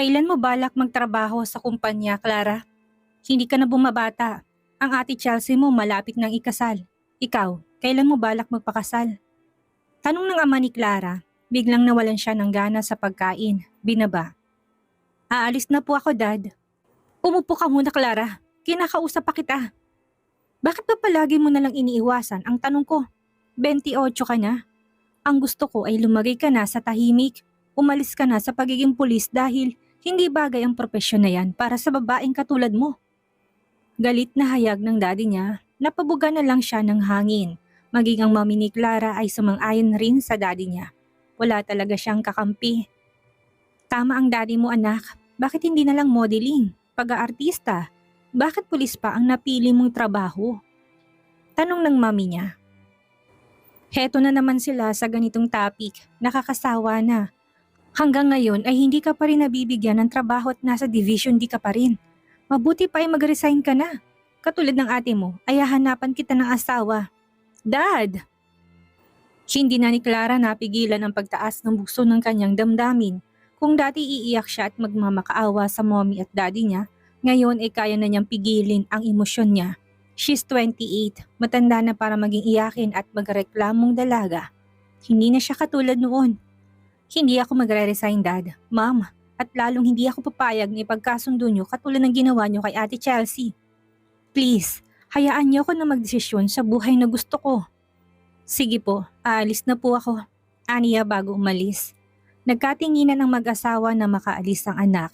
Kailan mo balak magtrabaho sa kumpanya, Clara? Hindi ka na bumabata. Ang ate Chelsea mo malapit nang ikasal. Ikaw, kailan mo balak magpakasal? Tanong ng ama ni Clara. Biglang nawalan siya ng gana sa pagkain. Binaba. Aalis na po ako, Dad. Umupo ka muna, Clara. Kinakausap pa kita. Bakit ba palagi mo nalang iniiwasan ang tanong ko? 28 ka na. Ang gusto ko ay lumagay ka na sa tahimik. Umalis ka na sa pagiging pulis dahil hindi bagay ang propesyon na yan para sa babaeng katulad mo. Galit na hayag ng daddy niya, napabuga na lang siya ng hangin. Maging ang mami ni Clara ay sumang-ayon rin sa daddy niya. Wala talaga siyang kakampi. Tama ang daddy mo, anak. Bakit hindi na lang modeling, pag-aartista? Bakit pulis pa ang napili mong trabaho? Tanong ng mami niya. Heto na naman sila sa ganitong topic, nakakasawa na. Hanggang ngayon ay hindi ka pa rin nabibigyan ng trabaho at nasa division D ka pa rin. Mabuti pa ay mag-resign ka na. Katulad ng ate mo, ay hahanapan kita ng asawa. Dad! Hindi na ni Clara napigilan ang pagtaas ng bukso ng kanyang damdamin. Kung dati iiyak siya at magmamakaawa sa mommy at daddy niya, ngayon ay kaya na niyang pigilin ang emosyon niya. She's 28, matanda na para maging iyakin at magreklamong dalaga. Hindi na siya katulad noon. Hindi ako magre-resign, Dad, Mom, at lalong hindi ako papayag na ipagkasundo niyo katulad ng ginawa niyo kay Ate Chelsea. Please, hayaan niyo ako na magdesisyon sa buhay na gusto ko. Sige po, aalis na po ako. Aniya bago umalis. Nagkatinginan ang mag-asawa na makaalis ang anak.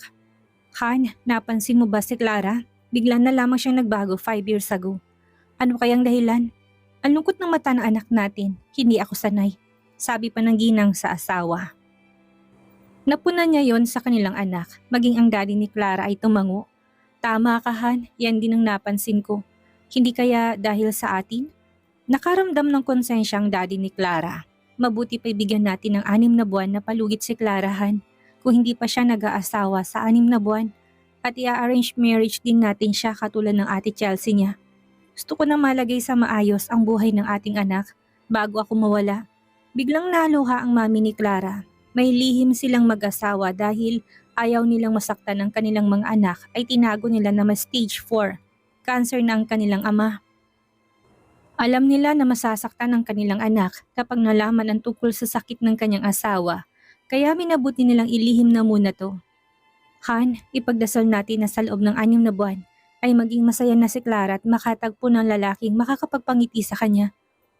Han, napansin mo ba si Clara? Bigla na lamang siyang nagbago 5 years ago. Ano kayang dahilan? Ang lungkot ng mata ng anak natin, hindi ako sanay. Sabi pa ng ginang sa asawa. Napunan niya yon sa kanilang anak, maging ang daddy ni Clara ay tumango. Tama ka, Han, yan din ang napansin ko. Hindi kaya dahil sa atin? Nakaramdam ng konsensya ang daddy ni Clara. Mabuti pa ibigyan natin ng 6 na buwan na palugit si Clara, Han. Kung hindi pa siya nag-aasawa sa 6 na buwan. At i-arrange marriage din natin siya katulad ng ate Chelsea niya. Gusto ko na malagay sa maayos ang buhay ng ating anak bago ako mawala. Biglang naluha ang mami ni Clara. May lihim silang mag-asawa dahil ayaw nilang masaktan ng kanilang mga anak ay tinago nila na may stage 4. Cancer na ang kanilang ama. Alam nila na masasaktan ang kanilang anak kapag nalaman ang tungkol sa sakit ng kanyang asawa. Kaya minabuti nilang ilihim na muna to. Han, ipagdasal natin na sa loob ng 6 na buwan ay maging masaya na si Clara at makatagpo ng lalaking makakapagpangiti sa kanya.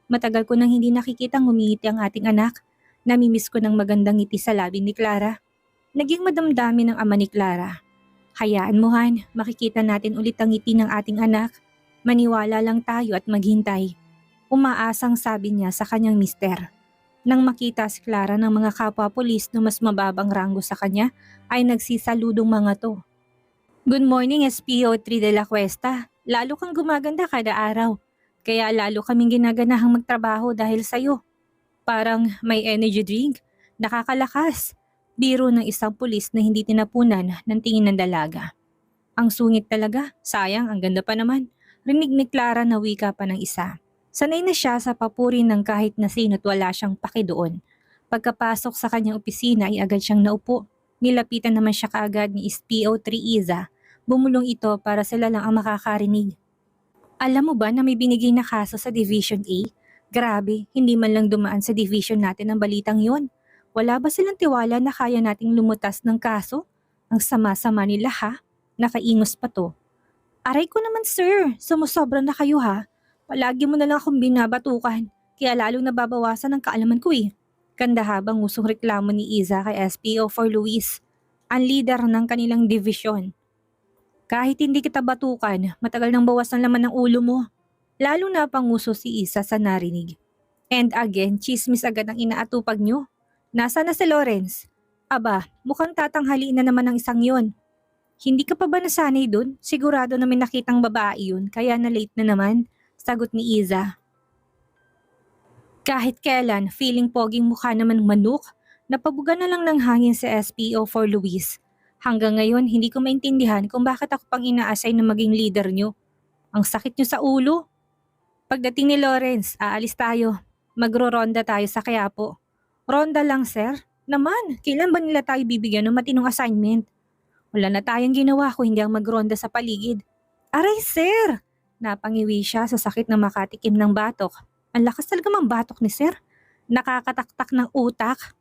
Matagal ko nang hindi nakikitang ngumingiti ang ating anak. Namimiss ko ng magandang ngiti sa labi ni Clara. Naging madamdamin ng ama ni Clara. Hayaan mo, Han, makikita natin ulit ang ngiti ng ating anak. Maniwala lang tayo at maghintay. Umaasang sabi niya sa kanyang mister. Nang makita si Clara ng mga kapwa-pulis na mas mababang ranggo sa kanya, ay nagsisaludong mga to. Good morning, SPO3 de la Cuesta. Lalo kang gumaganda kada araw. Kaya lalo kaming ginaganahang magtrabaho dahil sa'yo. Parang may energy drink, nakakalakas. Biro ng isang pulis na hindi tinapunan ng tingin ng dalaga. Ang sungit talaga, sayang, ang ganda pa naman. Rinig ni Clara na wika pa ng isa. Sanay na siya sa papuri ng kahit na sino't wala siyang paki doon. Pagkapasok sa kanyang opisina ay agad siyang naupo. Nilapitan naman siya kaagad ni SPO3 Iza. Bumulong ito para sila lang ang makakarinig. Alam mo ba na may binigay na kaso sa Division A? Grabe, hindi man lang dumaan sa division natin ang balitang yon. Wala ba silang tiwala na kaya nating lumutas ng kaso? Ang sama-sama nila ha? Nakaingos pa to. Aray ko naman sir, sumusobra na kayo ha? Palagi mo na lang akong binabatukan, kaya lalong nababawasan ang kaalaman ko eh. Kanda habang usong reklamo ni Iza kay SPO4 Luis, ang leader ng kanilang division. Kahit hindi kita batukan, matagal nang bawas ng laman ng ulo mo. Lalo na panguso si Isa sa narinig. And again, chismis agad ang inaatupag nyo. Nasa na si Lawrence? Aba, mukhang tatanghaliin na naman ang isang yon. Hindi ka pa ba nasanay dun? Sigurado na may nakitang babae yun, kaya na late na naman. Sagot ni Iza. Kahit kailan, feeling poging mukha naman manok, napabuga na lang ng hangin sa SPO4 Luis. Hanggang ngayon, hindi ko maintindihan kung bakit ako pang ina-assign na maging leader nyo. Ang sakit nyo sa ulo. Pagdating ni Lawrence, aalis tayo. Magro-ronda tayo sa Quiapo. Ronda lang, sir? Naman, kailan ba nila tayo bibigyan ng matinong assignment? Wala na tayong ginawa kung hindi ang magronda sa paligid. Aray sir! Napangiwi siya sa sakit na makatikim ng batok. Ang lakas talaga mang batok ni sir. Nakakataktak ng utak.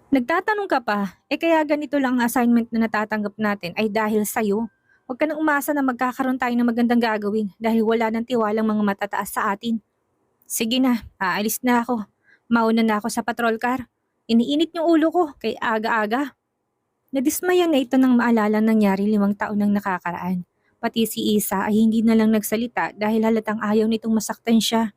Nagtatanong ka pa, kaya ganito lang ang assignment na natatanggap natin ay dahil sa'yo. Huwag ka nang umasa na magkakaroon tayo ng magandang gagawin dahil wala ng tiwalang mga matataas sa atin. Sige na, aalis na ako. Mauna na ako sa patrol car. Iniinit yung ulo ko kay aga-aga. Nadismaya na ito nang maalala nangyari 5 taon nang nakakaraan. Pati si Isa ay hindi na lang nagsalita dahil halatang ayaw nitong masaktan siya.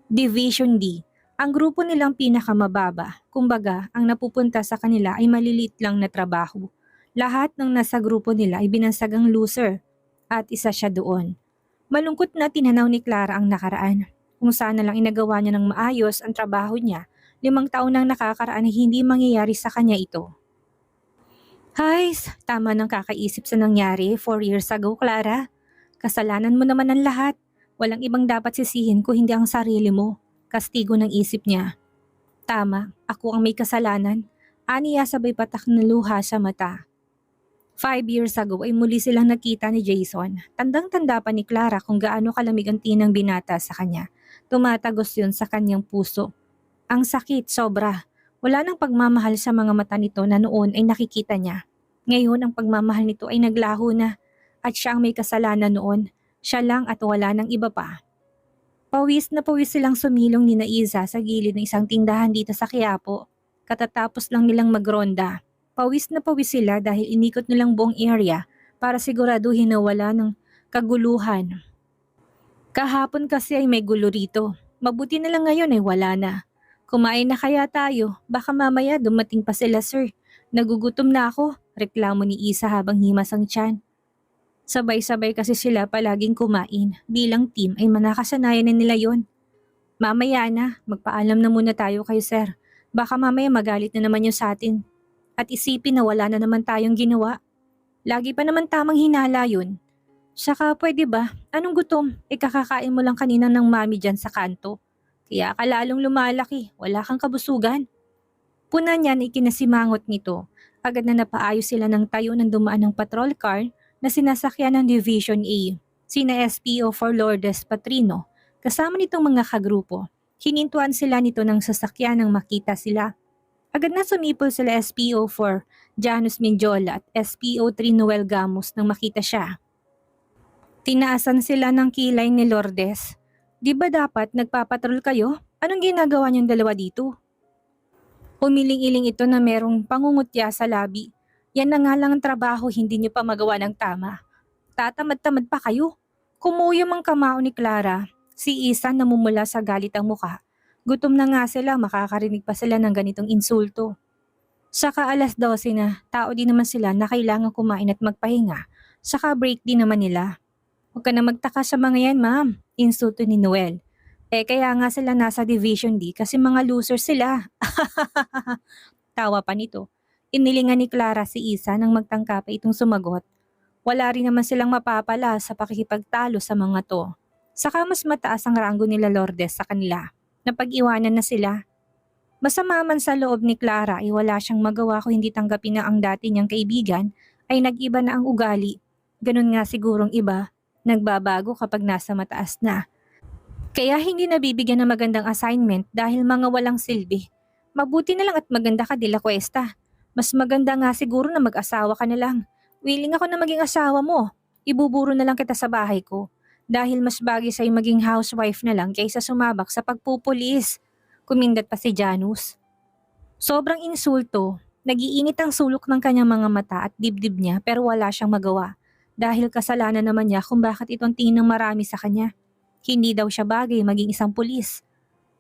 Division D. Ang grupo nilang pinakamababa. Kumbaga, ang napupunta sa kanila ay maliliit lang na trabaho. Lahat ng nasa grupo nila ay binansagang loser. At isa siya doon. Malungkot na tinanaw ni Clara ang nakaraan. Kung sana lang inagawa niya ng maayos ang trabaho niya, 5 taon nang nakakaraan ay hindi mangyayari sa kanya ito. Hays, tama ng kakaisip sa nangyari 4 years ago, Clara. Kasalanan mo naman ang lahat. Walang ibang dapat sisihin kung hindi ang sarili mo. Kastigo ng isip niya. Tama, ako ang may kasalanan. Aniya sabay patak na luha sa mata. 5 years ago ay muli silang nakita ni Jason. Tandang-tanda pa ni Clara kung gaano kalamig ang tinang binata sa kanya. Tumatagos yun sa kanyang puso. Ang sakit, sobra. Wala nang pagmamahal sa mga mata nito na noon ay nakikita niya. Ngayon ang pagmamahal nito ay naglaho na. At siya ang may kasalanan noon. Siya lang at wala nang iba pa. Pawis na pawis silang sumilong ni Naiza sa gilid ng isang tindahan dito sa Quiapo. Katatapos lang nilang magronda. Pawis na pawis sila dahil inikot nilang buong area para siguraduhin na wala ng kaguluhan. Kahapon kasi ay may gulo rito. Mabuti na lang ngayon ay wala na. Kumain na kaya tayo? Baka mamaya dumating pa sila sir. Nagugutom na ako, reklamo ni Isa habang himas ang tiyan. Sabay-sabay kasi sila palaging kumain. Bilang team ay manakasanayan na nila yon. Mamaya na, magpaalam na muna tayo kay sir. Baka mamaya magalit na naman yun sa atin. At isipin na wala na naman tayong ginawa. Lagi pa naman tamang hinala yun. Saka pwede ba? Anong gutom? Kakakain mo lang kanina ng mami dyan sa kanto. Kaya ka lalong lumalaki, wala kang kabusugan. Puna niyan ikinasimangot nito. Agad na napaayos sila ng tayo ng dumaan ng patrol car na sinasakyan ng Division A. Sina SPO for Lourdes Patrino. Kasama nitong mga kagrupo. Hinintuan sila nito ng sasakyan nang makita sila. Agad na sumipol sila SPO for Janus Mindiola at SPO 3 Noel Gamos nang makita siya. Tinaasan sila ng kilay ni Lourdes. Di ba dapat nagpapatrol kayo? Anong ginagawa niyong dalawa dito? Umiling-iling ito na merong pangungutya sa labi. Yan na nga lang ang trabaho, hindi niyo pa magawa ng tama. Tatamad-tamad pa kayo. Kumuyom ang kamao ni Clara. Si Isa namumula sa galit ang muka. Gutom na nga sila, makakarinig pa sila ng ganitong insulto. Saka 12:00 na, tao din naman sila na kailangan kumain at magpahinga. Saka break din naman nila. Huwag ka na magtaka sa mga yan, ma'am. Insulto ni Noel. Kaya nga sila nasa Division D kasi mga loser sila. Tawa pa nito. Inilingan ni Clara si Isa nang magtangka pa itong sumagot. Wala rin naman silang mapapala sa pakikipagtalo sa mga to. Saka mas mataas ang ranggo nila Lourdes sa kanila. Napag-iwanan na sila. Masama man sa loob ni Clara ay wala siyang magawa kung hindi tanggapin na ang dati niyang kaibigan ay nag-iba na ang ugali. Ganun nga sigurong iba. Nagbabago kapag nasa mataas na. Kaya hindi nabibigyan ng magandang assignment dahil mga walang silbi. Mabuti na lang at maganda ka, De La Cuesta. Mas maganda nga siguro na mag-asawa ka na lang. Willing ako na maging asawa mo. Ibuburo na lang kita sa bahay ko. Dahil mas bagay sa'yo maging housewife na lang kaysa sumabak sa pagpupulis. Kumindat pa si Janus. Sobrang insulto. Nagiinit ang sulok ng kanyang mga mata at dibdib niya pero wala siyang magawa. Dahil kasalanan naman niya kung bakit itong tingin ng marami sa kanya. Hindi daw siya bagay maging isang pulis.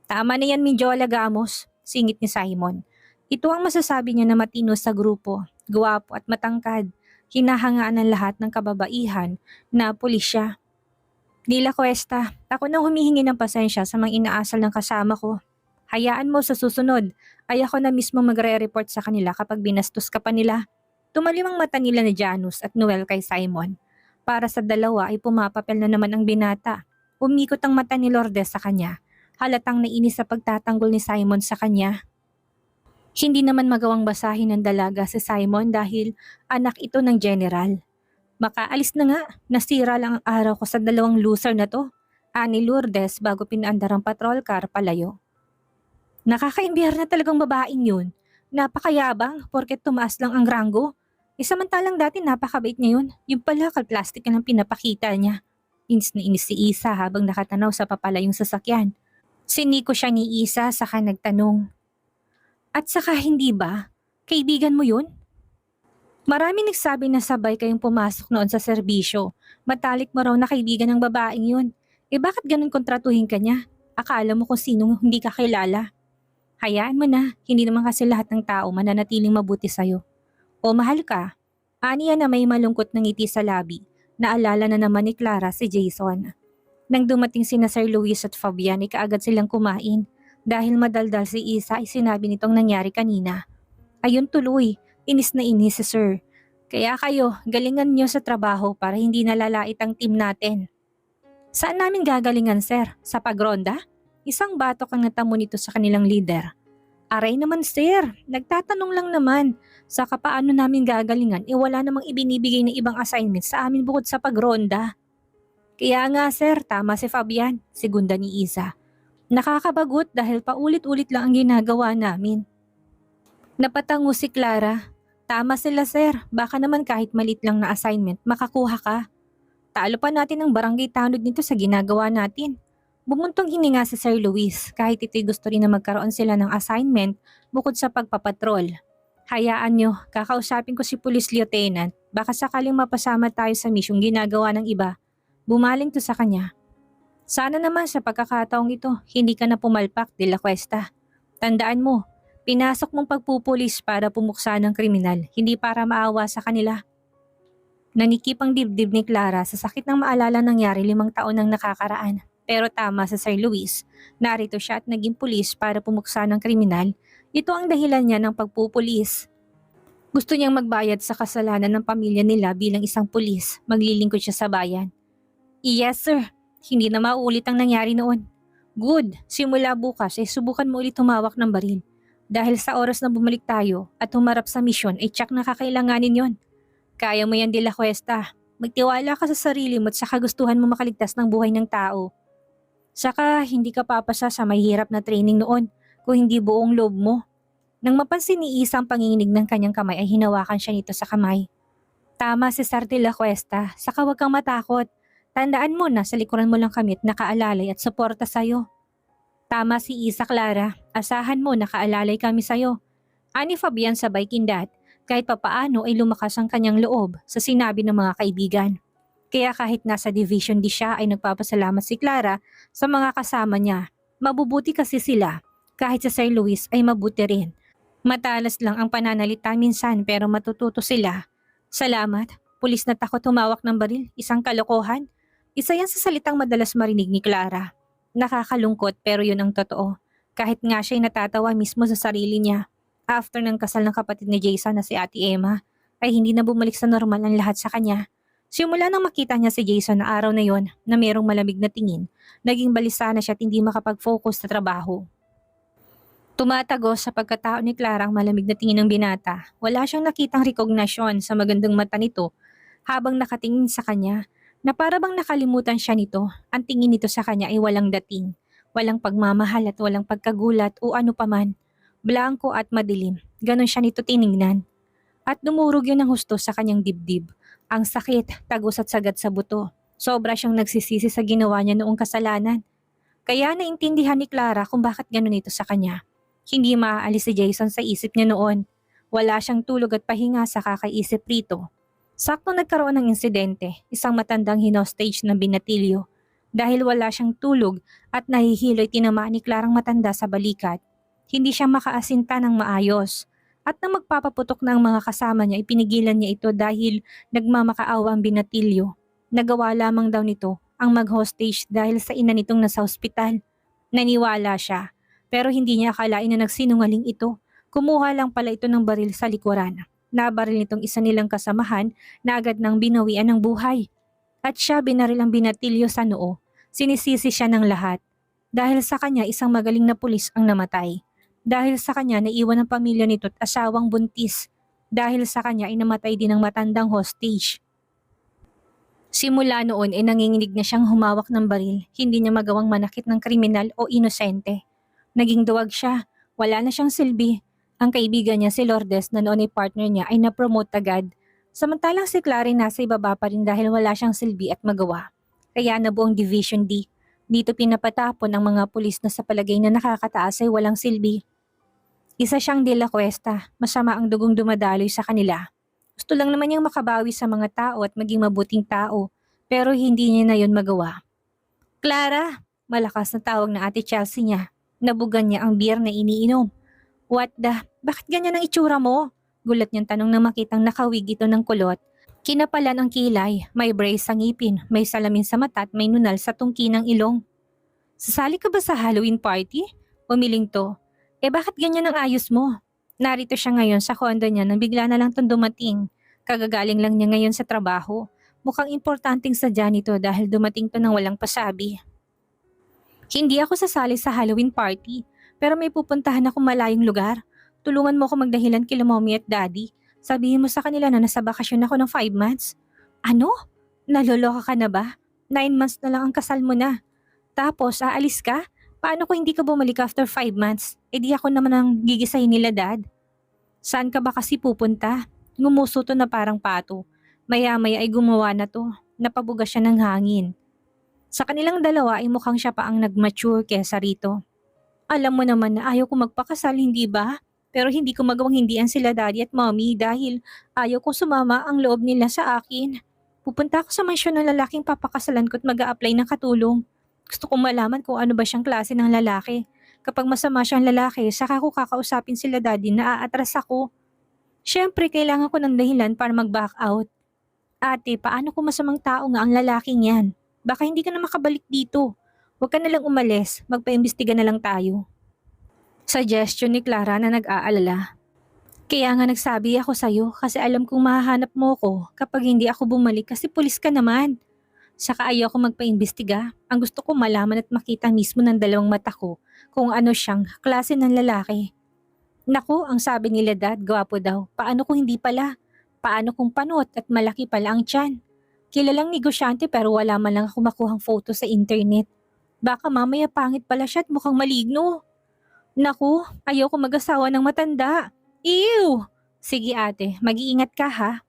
Tama na yan, Mindiola Gamos, singit ni Simon. Ito ang masasabi niya na matino sa grupo, guwapo at matangkad. Hinahangaan ng lahat ng kababaihan na pulis siya. De La Cuesta, ako nang humihingi ng pasensya sa mga inaasal ng kasama ko. Hayaan mo sa susunod, ay ako na mismo magre-report sa kanila kapag binastos ka pa nila. Tumalim ang mata nila ni Janus at Noel kay Simon. Para sa dalawa ay pumapapel na naman ang binata. Umikot ang mata ni Lourdes sa kanya. Halatang nainis sa pagtatanggol ni Simon sa kanya. Hindi naman magawang basahin ng dalaga si Simon dahil anak ito ng general. Makaalis na nga, nasira lang ang araw ko sa dalawang loser na to. Ani Lourdes bago pinaandar ang patrol car palayo. Nakakaimbihar na talagang babaeng yun. Napakayabang porket tumaas lang ang ranggo. Samantalang dati napakabait niya yun. Yung pala kalplastic na lang pinapakita niya. Inis na inis si Isa habang nakatanaw sa papalayong sasakyan. Siniko siya ni Isa saka nagtanong. At saka hindi ba? Kaibigan mo yun? Marami nagsabi na sabay kayong pumasok noon sa serbisyo. Matalik mo raw na kaibigan ng babaeng yun. Bakit ganun kontratuhin ka niya? Akala mo kung sinong hindi ka kilala. Hayaan mo na, hindi naman kasi lahat ng tao mananatiling mabuti sa'yo. O mahal ka. Aniya na may malungkot na ngiti sa labi. Naalala na naman ni Clara si Jason. Nang dumating sina Sir Luis at Fabian ay kaagad silang kumain. Dahil madaldal si Isa ay sinabi nitong nangyari kanina. Ayun tuloy, inis na inis si Sir. Kaya kayo, galingan niyo sa trabaho para hindi nalalait ang team natin. Saan namin gagalingan, Sir? Sa pagronda? Isang batok ang natamo nito sa kanilang leader. Aray naman, Sir. Nagtatanong lang naman. Saka paano namin gagalingan? Wala namang ibinibigay na ibang assignment sa amin bukod sa pagronda. Kaya nga, Sir, tama si Fabian, segunda ni Isa. Nakakabagot dahil paulit-ulit lang ang ginagawa namin. Napatango si Clara. Tama sila, Sir. Baka naman kahit malit lang na assignment, makakuha ka. Talo pa natin ang barangay tanod nito sa ginagawa natin. Bumuntong hininga si Sir Luis kahit ito'y gusto rin na magkaroon sila ng assignment bukod sa pagpapatrol. Hayaan nyo, kakausapin ko si Police Lieutenant. Baka sakaling mapasama tayo sa misyong ginagawa ng iba. Bumaling to sa kanya. Sana naman sa pagkakataong ito, hindi ka na pumalpak, De La Cuesta. Tandaan mo, pinasok mong pagpupulis para pumuksa ng kriminal, hindi para maawa sa kanila. Nanikip ang dibdib ni Clara sa sakit ng maalala nangyari 5 taon nang nakakaraan. Pero tama sa Sir Luis, narito siya at naging pulis para pumuksa ng kriminal. Ito ang dahilan niya ng pagpupulis. Gusto niyang magbayad sa kasalanan ng pamilya nila bilang isang pulis, maglilingkod siya sa bayan. Yes sir, hindi na mauulit ang nangyari noon. Good, simula bukas ay subukan mo ulit humawak ng baril. Dahil sa oras na bumalik tayo at humarap sa misyon ay tsak na kakailanganin yon. Kaya mo yan, De La Cuesta. Magtiwala ka sa sarili mo at sa kagustuhan mo makaligtas ng buhay ng tao. Saka hindi ka papasa sa mahirap na training noon kung hindi buong loob mo. Nang mapansin ni Isa ang panginginig ng kanyang kamay ay hinawakan siya nito sa kamay. Tama si Sir De La Cuesta, saka huwag kang matakot. Tandaan mo na sa likuran mo lang kami at nakaalalay at suporta sa'yo. Tama si Isa, Clara. Asahan mo nakaalalay kami sa'yo. Ani Fabian sabay kindat. Kahit papaano ay lumakas ang kanyang loob sa sinabi ng mga kaibigan. Kaya kahit nasa division di siya ay nagpapasalamat si Clara sa mga kasama niya. Mabubuti kasi sila. Kahit sa Sir Luis ay mabuti rin. Matalas lang ang pananalita minsan pero matututo sila. Salamat. Pulis na takot humawak ng baril. Isang kalokohan. Isa yan sa salitang madalas marinig ni Clara. Nakakalungkot pero yun ang totoo. Kahit nga siya'y natatawa mismo sa sarili niya. After ng kasal ng kapatid ni Jason na si Ate Emma, ay hindi na bumalik sa normal ang lahat sa kanya. Simula nang makita niya si Jason na araw na yon na mayroong malamig na tingin, naging balisa na siya at hindi makapag-focus sa trabaho. Tumatagos sa pagkatao ni Clara ang malamig na tingin ng binata. Wala siyang nakitang rekognasyon sa magandang mata nito habang nakatingin sa kanya na para bang nakalimutan siya nito. Ang tingin nito sa kanya ay walang dating, walang pagmamahal at walang pagkagulat o ano paman. Blanco at madilim, ganon siya nito tiningnan. At dumurog yun ng husto sa kanyang dibdib. Ang sakit, tagos at sagad sa buto. Sobra siyang nagsisisi sa ginawa niya noong kasalanan. Kaya naintindihan ni Clara kung bakit ganon ito sa kanya. Hindi maaalis si Jason sa isip niya noon. Wala siyang tulog at pahinga sa kakaisip rito. Sakto nagkaroon ng insidente, isang matandang hinostage ng binatilyo. Dahil wala siyang tulog at nahihilo'y tinamaan ni Clarang matanda sa balikat. Hindi siya makaasinta ng maayos. At nang magpapaputok ng mga kasama niya, ipinigilan niya ito dahil nagmamakaawa ang binatilyo. Nagawa lamang daw nito ang mag-hostage dahil sa ina nitong nasa ospital. Naniwala siya, pero hindi niya akalain na nagsinungaling ito. Kumuha lang pala ito ng baril sa likuran. Nabaril nitong isa nilang kasamahan na agad nang binawian ng buhay. At siya binaril ang binatilyo sa noo. Sinisisi siya ng lahat. Dahil sa kanya isang magaling na pulis ang namatay. Dahil sa kanya naiwan ang pamilya nito at asawang buntis. Dahil sa kanya ay namatay din ang matandang hostage. Simula noon ay nanginginig na siyang humawak ng baril, hindi niya magawang manakit ng kriminal o inosente. Naging duwag siya, wala na siyang silbi. Ang kaibigan niya si Lourdes na noon ay partner niya ay napromote agad. Samantalang si Clary nasa ibaba pa rin dahil wala siyang silbi at magawa. Kaya nabuong Division D. Dito pinapatapon ang mga pulis na sa palagay na nakakataas ay walang silbi. Isa siyang De La Cuesta, masama ang dugong dumadaloy sa kanila. Gusto lang naman niyang makabawi sa mga tao at maging mabuting tao, pero hindi niya na yun magawa. Clara! Malakas na tawag ng ate Chelsea niya. Nabugan niya ang beer na iniinom. What the? Bakit ganyan ang itsura mo? Gulat niyang tanong na makitang nakawig ito ng kulot. Kinapalan ang kilay, may brace sa ngipin, may salamin sa mata at may nunal sa tungki ng ilong. Sasali ka ba sa Halloween party? Umiling to. Bakit ganyan ang ayos mo? Narito siya ngayon sa kondo niya nang bigla na lang itong dumating. Kagagaling lang niya ngayon sa trabaho. Mukhang importanteng sadya nito dahil dumating to nang walang pasabi. Hindi ako sasali sa Halloween party, pero may pupuntahan akong malayong lugar. Tulungan mo ako magdahilan kila mommy at daddy. Sabihin mo sa kanila na nasa bakasyon ako ng 5 months. Ano? Naloloka ka na ba? 9 months na lang ang kasal mo na. Tapos aalis ka? Paano kung hindi ka bumalik after 5 months? Di ako naman ang gigisahin nila dad. Saan ka ba kasi pupunta? Ngumuso to na parang pato. Maya-maya ay gumawa na to. Napabuga siya ng hangin. Sa kanilang dalawa ay mukhang siya pa ang nag-mature kesa rito. Alam mo naman na ayaw ko magpakasal, hindi ba? Pero hindi ko magawang hindian sila daddy at mommy dahil ayaw kong sumama ang loob nila sa akin. Pupunta ako sa mansyon ng lalaking papakasalan ko at mag-a-apply ng katulong. Gusto kong malaman kung ano ba siyang klase ng lalaki. Kapag masama siyang lalaki, saka ko kakausapin sila daddy na aatras ako. Siyempre, kailangan ko ng dahilan para mag-back out. Ate, paano kung masamang tao nga ang lalaking yan? Baka hindi ka na makabalik dito. Huwag ka na lang umalis, magpaimbestiga na lang tayo. Suggestion ni Clara na nag-aalala. Kaya nga nagsabi ako sa'yo kasi alam kong mahahanap mo ko kapag hindi ako bumalik kasi pulis ka naman. Saka ayaw ko magpaimbestiga. Ang gusto ko malaman at makita mismo ng dalawang mata ko kung ano siyang klase ng lalaki. Naku, ang sabi nila dad, gwapo daw. Paano kung hindi pala? Paano kung panot at malaki pala ang tiyan? Kilalang negosyante pero wala man lang ako makuhang photo sa internet. Baka mamaya pangit pala siya at mukhang maligno. Naku, ayaw ko mag-asawa ng matanda. Ew! Sige ate, mag-iingat ka ha.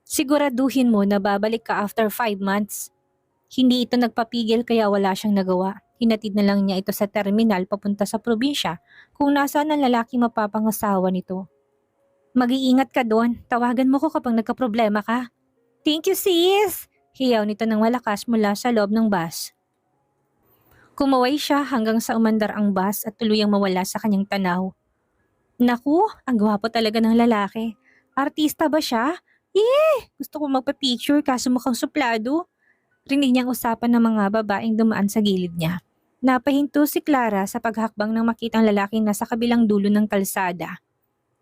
Siguraduhin mo na babalik ka after 5 months. Hindi ito nagpapigil kaya wala siyang nagawa. Hinatid na lang niya ito sa terminal papunta sa probinsya kung nasaan ang lalaki mapapangasawa nito. Mag-iingat ka doon. Tawagan mo ko kapag nagkaproblema ka. Thank you sis! Hiyaw nito ng malakas mula sa loob ng bus. Kumaway siya hanggang sa umandar ang bus at tuluyang mawala sa kanyang tanaw. Naku, ang gwapo talaga ng lalaki. Artista ba siya? Gusto ko magpa-picture kaso mukhang suplado. Rinig niyang usapan ng mga babaeng dumaan sa gilid niya. Napahinto si Clara sa paghakbang nang makitang lalaking nasa kabilang dulo ng kalsada.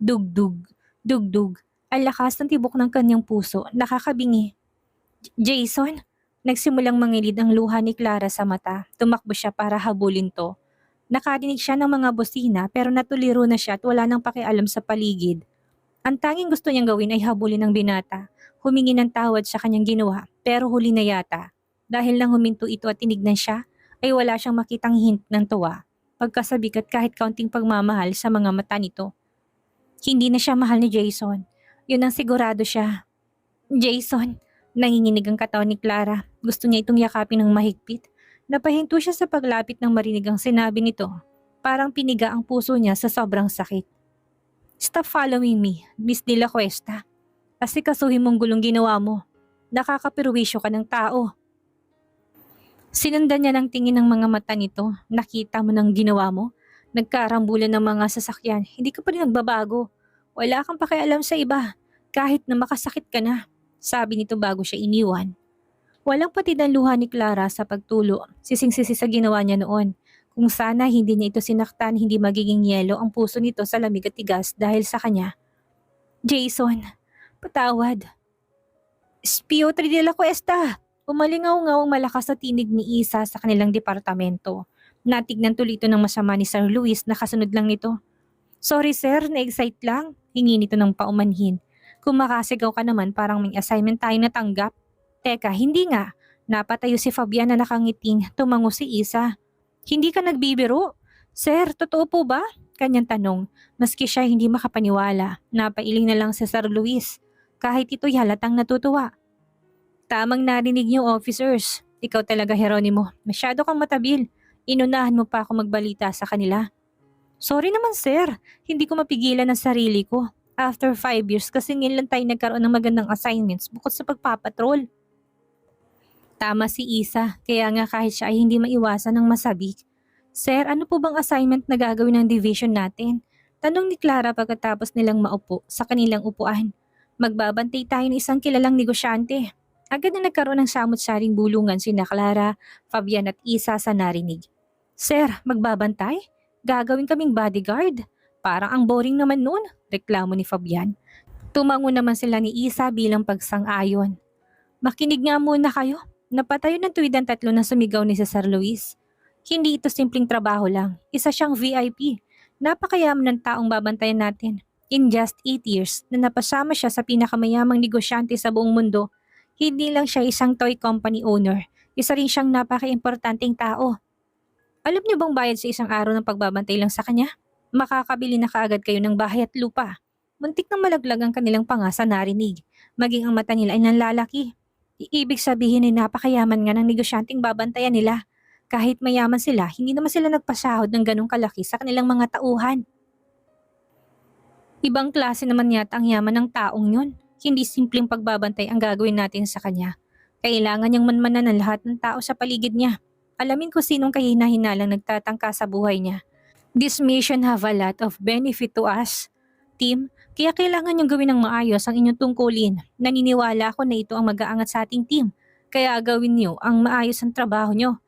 Dugdug, dugdug, ang lakas ng tibok ng kanyang puso, nakakabingi. Jason? Nagsimulang mangilid ang luha ni Clara sa mata. Tumakbo siya para habulin to. Nakadinig siya ng mga bosina pero natuliro na siya at wala nang pakialam sa paligid. Ang tanging gusto niyang gawin ay habulin ang binata. Humingi ng tawad sa kanyang ginawa pero huli na yata. Dahil nang huminto ito at tinignan siya, ay wala siyang makitang hint ng tuwa. Pagkasabik at kahit kaunting pagmamahal sa mga mata nito. Hindi na siya mahal ni Jason. Yun ang sigurado siya. Jason, nanginginig ang katawan ni Clara. Gusto niya itong yakapin ng mahigpit. Napahinto siya sa paglapit ng marinig ang sinabi nito. Parang piniga ang puso niya sa sobrang sakit. Stop following me, Miss De La Cuesta. Kasi kasuhin mong gulong ginawa mo. Nakakapirwisyo ka ng tao. Sinundan niya ng tingin ng mga mata nito. Nakita mo ng ginawa mo? Nagkarambulan ng mga sasakyan. Hindi ka pa rin nagbabago. Wala kang pakialam sa iba. Kahit na makasakit ka na. Sabi nito bago siya iniwan. Walang patid ang luha ni Clara sa pagtulo. Sising-sisi sa ginawa niya noon. Kung sana hindi niya ito sinaktan, hindi magiging yelo ang puso nito sa lamig at tigas dahil sa kanya. Jason, patawad. Piotr de la Cuesta! Umalingaw-ngaw ang malakas na tinig ni Isa sa kanilang departamento. Natignan tuloy ito ng masama ni Sir Luis na kasunod lang nito. Sorry sir, na-excite lang. Hingi nito ng paumanhin. Kung makasigaw ka naman parang may assignment tayo natanggap. Teka, hindi nga. Napatayo si Fabian na nakangiting, tumango si Isa. Hindi ka nagbibiro? Sir, totoo po ba? Kanyang tanong. Maski siya hindi makapaniwala, napailing na lang si Sir Luis. Kahit ito'y halatang natutuwa. Tamang narinig niyo officers. Ikaw talaga Heronimo. Masyado kang matabil. Inunahan mo pa ako magbalita sa kanila. Sorry naman sir, hindi ko mapigilan ang sarili ko. After 5 years kasi ngayon lang tayo nagkaroon ng magandang assignments bukod sa pagpapatrol. Tama si Isa, kaya nga kahit siya ay hindi maiwasan ng masabi. Sir, ano po bang assignment na gagawin ng division natin? Tanong ni Clara pagkatapos nilang maupo sa kanilang upuan. Magbabantay tayo ng isang kilalang negosyante. Agad na nagkaroon ng samot-saring bulungan sina Clara, Fabian at Isa sa narinig. Sir, magbabantay? Gagawin kaming bodyguard? Parang ang boring naman noon, reklamo ni Fabian. Tumango naman sila ni Isa bilang pagsang-ayon. Makinig nga muna kayo. Napatayo ng tuwid ang tatlo na sumigaw ni Cesar Luis. Hindi ito simpleng trabaho lang. Isa siyang VIP. Napakayaman ng taong babantayan natin. In just 8 years na napasama siya sa pinakamayamang negosyante sa buong mundo, hindi lang siya isang toy company owner. Isa rin siyang napaka-importanteng tao. Alam niyo bang bayad sa isang araw ng pagbabantay lang sa kanya? Makakabili na kaagad kayo ng bahay at lupa. Muntik na malaglag ang kanilang panga sa narinig. Maging ang mata nila ay nanlalaki. Ibig sabihin ay napakayaman nga ng negosyanteng babantayan nila. Kahit mayaman sila, hindi naman sila nagpasahod ng ganong kalaki sa kanilang mga tauhan. Ibang klase naman yata ang yaman ng taong yun. Hindi simpleng pagbabantay ang gagawin natin sa kanya. Kailangan niyang manmanan ng lahat ng tao sa paligid niya. Alamin ko sinong kahina-hinalang nagtatangka sa buhay niya. This mission have a lot of benefit to us. Team, kaya kailangan niyong gawin ng maayos ang inyong tungkulin. Naniniwala ako na ito ang mag-aangat sa ating team. Kaya gawin niyo ang maayos ang trabaho niyo.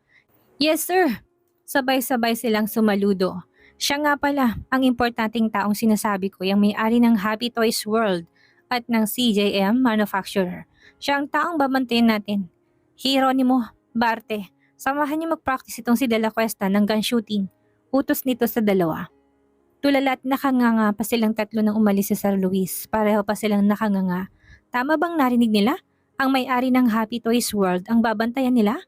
Yes sir! Sabay-sabay silang sumaludo. Siya nga pala, ang importanteng taong sinasabi ko, yung may-ari ng Happy Toys World at ng CJM Manufacturer. Siya ang taong babantayan natin. Hieronimo, Barte, samahan niyo mag-practice itong si De La Cuesta ng gun shooting. Utos nito sa dalawa. Tulala at nakanganga pa silang tatlo nang umalis si Sir Luis. Pareho pa silang nakanganga. Tama bang narinig nila? Ang may-ari ng Happy Toys World ang babantayan nila?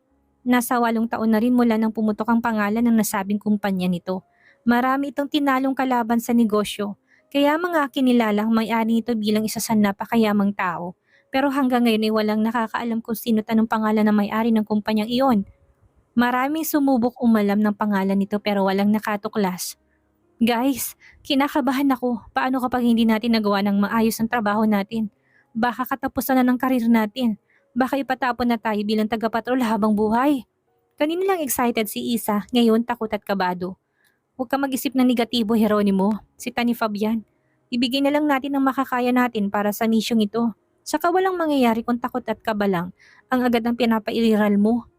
Nasa 8 taon na rin mula nang pumutok ang pangalan ng nasabing kumpanya nito. Marami itong tinalong kalaban sa negosyo. Kaya mga kinilala ang may-ari nito bilang isa sa napakayamang tao. Pero hanggang ngayon ay walang nakakaalam kung sino tanong pangalan ng may-ari ng kumpanyang iyon. Maraming sumubok umalam ng pangalan nito pero walang nakatuklas. Guys, kinakabahan ako. Paano kapag hindi natin nagawa ng maayos ang trabaho natin? Baka katapusan na ng karir natin. Baka ipatapon na tayo bilang tagapatrol habang buhay. Kanina lang excited si Isa, ngayon takot at kabado. Huwag ka mag-isip ng negatibo, Heronimo. Sita ni Fabian. Ibigay na lang natin ang makakaya natin para sa misyong ito. Saka walang mangyayari kung takot at kaba lang ang agad ang pinapailiral mo.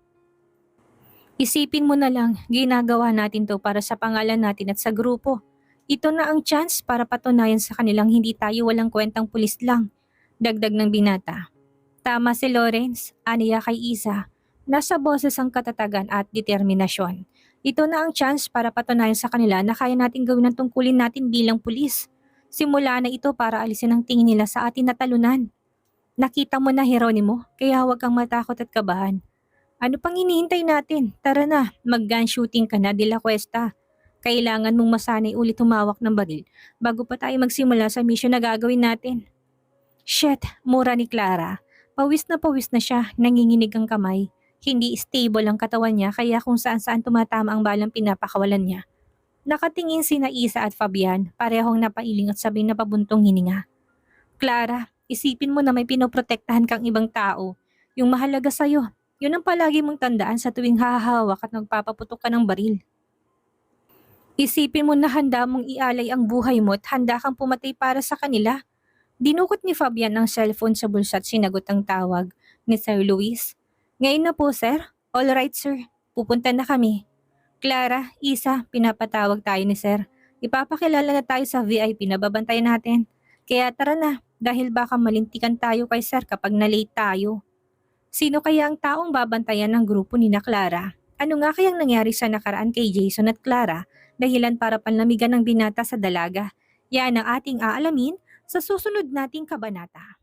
Isipin mo na lang, ginagawa natin to para sa pangalan natin at sa grupo. Ito na ang chance para patunayan sa kanilang hindi tayo walang kwentang pulis lang. Dagdag ng binata. Tama si Lawrence, aniya kay Isa. Nasa boses ang katatagan at determinasyon. Ito na ang chance para patunayan sa kanila na kaya natin gawin ang tungkulin natin bilang pulis. Simula na ito para alisin ang tingin nila sa atin na talunan. Nakita mo na Heronimo, kaya huwag kang matakot at kabahan. Ano pang hinihintay natin? Tara na, mag-gun shooting ka na, De La Cuesta. Kailangan mong masanay ulit humawak ng baril bago pa tayo magsimula sa mission na gagawin natin. Shit, mura ni Clara. Pawis na siya, nanginginig ang kamay. Hindi stable ang katawan niya kaya kung saan-saan tumatama ang balang pinapakawalan niya. Nakatingin sina Isa at Fabian, parehong napailing at sabay na pabuntong hininga. Clara, isipin mo na may pinoprotektahan kang ibang tao. Yung mahalaga sa'yo. Yun ang palagi mong tandaan sa tuwing hahawak at magpapaputok ka ng baril. Isipin mo na handa mong ialay ang buhay mo at handa kang pumatay para sa kanila. Dinukot ni Fabian ang cellphone sa bulsa at sinagot ang tawag ni Sir Luis. Ngayon na po sir. All right sir. Pupunta na kami. Clara, Isa, pinapatawag tayo ni sir. Ipapakilala na tayo sa VIP na babantayan natin. Kaya tara na dahil baka malintikan tayo kay sir kapag na-late tayo. Sino kaya ang taong babantayan ng grupo ni na Clara? Ano nga kayang nangyari sa nakaraan kay Jason at Clara dahilan para panlamigan ng binata sa dalaga. Yan ang ating aalamin sa susunod nating kabanata.